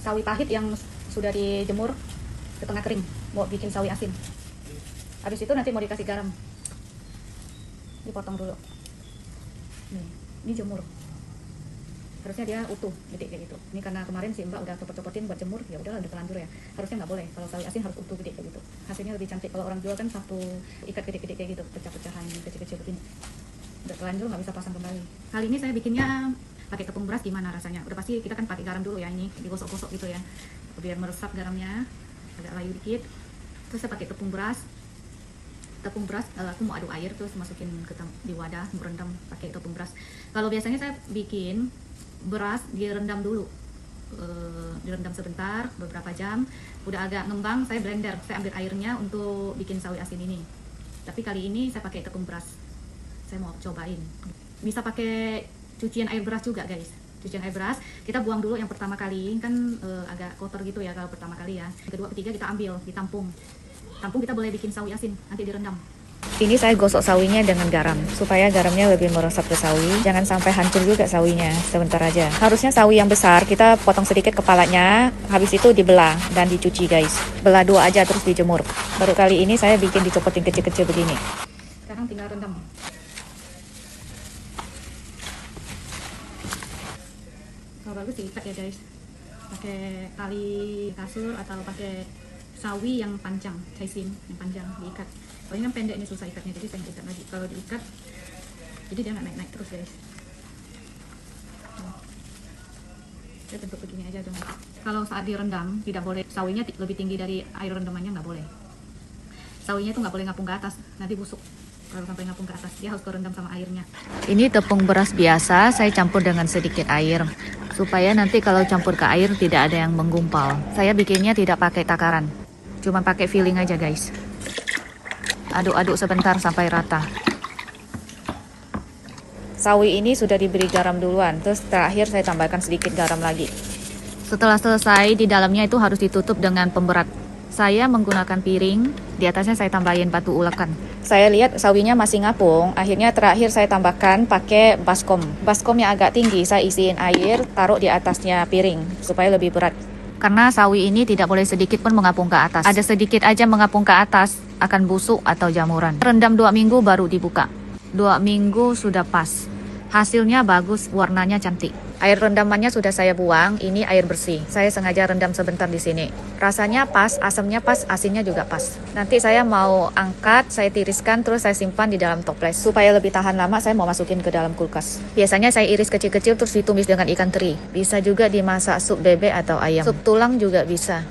sawi pahit yang sudah dijemur setengah kering, mau bikin sawi asin. Habis itu nanti mau dikasih garam, dipotong dulu. Nih, ini jemur. Harusnya dia utuh, gede kayak gitu. Ini karena kemarin si Mbak udah copot-copotin buat jemur, ya udah terlanjur ya. Harusnya nggak boleh. Kalau sawi asin harus utuh gede kayak gitu. Hasilnya lebih cantik. Kalau orang jual kan satu ikat gede-gede kayak gitu, pecah-pecahan kecil-kecil begini. Udah terlanjur nggak bisa pasang kembali. Kali ini saya bikinnya pakai tepung beras. Gimana rasanya? Udah pasti kita kan pakai garam dulu ya, ini digosok-gosok gitu ya, biar meresap garamnya, agak layu dikit. Terus saya pakai tepung beras. Aku mau aduk air terus masukin di wadah, merendam pakai tepung beras. Kalau biasanya saya bikin beras direndam dulu, direndam sebentar beberapa jam, udah agak ngembang saya blender, saya ambil airnya untuk bikin sawi asin ini. Tapi kali ini saya pakai tepung beras, saya mau cobain. Bisa pakai cucian air beras juga guys, cucian air beras kita buang dulu yang pertama kali kan agak kotor gitu ya kalau pertama kali ya. Kedua ketiga kita ambil ditampung, kita boleh bikin sawi asin nanti direndam. Ini saya gosok sawinya dengan garam, supaya garamnya lebih meresap ke sawi. Jangan sampai hancur juga sawinya, sebentar aja. Harusnya sawi yang besar, kita potong sedikit kepalanya, habis itu dibelah dan dicuci guys. Belah dua aja terus dijemur. Baru kali ini saya bikin dicopotin kecil-kecil begini. Sekarang tinggal rendam. Kalau bagus diikat ya guys, pakai tali kasur atau pakai sawi yang panjang, caisin yang panjang diikat. Kalau ini kan pendek, ini susah ikatnya, jadi saya ikat lagi. Kalau diikat, jadi dia nggak naik-naik terus guys. Saya bentuk begini aja dong. Kalau saat direndam tidak boleh sawinya lebih tinggi dari air rendamannya, nggak boleh. Sawinya itu nggak boleh ngapung ke atas, nanti busuk. Kalau sampai ngapung ke atas, dia harus kerendam sama airnya. Ini tepung beras biasa, saya campur dengan sedikit air, supaya nanti kalau campur ke air tidak ada yang menggumpal. Saya bikinnya tidak pakai takaran, cuma pakai feeling aja guys. Aduk-aduk sebentar sampai rata. Sawi ini sudah diberi garam duluan, terus terakhir saya tambahkan sedikit garam lagi. Setelah selesai, di dalamnya itu harus ditutup dengan pemberat. Saya menggunakan piring, di atasnya saya tambahin batu ulekan. Saya lihat sawinya masih ngapung, akhirnya terakhir saya tambahkan pakai baskom. Baskom yang agak tinggi, saya isiin air, taruh di atasnya piring, supaya lebih berat. Karena sawi ini tidak boleh sedikit pun mengapung ke atas. Ada sedikit aja mengapung ke atas, akan busuk atau jamuran. Rendam 2 minggu baru dibuka. 2 minggu sudah pas. Hasilnya bagus, warnanya cantik. Air rendamannya sudah saya buang, ini air bersih. Saya sengaja rendam sebentar di sini. Rasanya pas, asamnya pas, asinnya juga pas. Nanti saya mau angkat, saya tiriskan, terus saya simpan di dalam toples. Supaya lebih tahan lama, saya mau masukin ke dalam kulkas. Biasanya saya iris kecil-kecil terus ditumis dengan ikan teri. Bisa juga dimasak sup bebek atau ayam. Sup tulang juga bisa.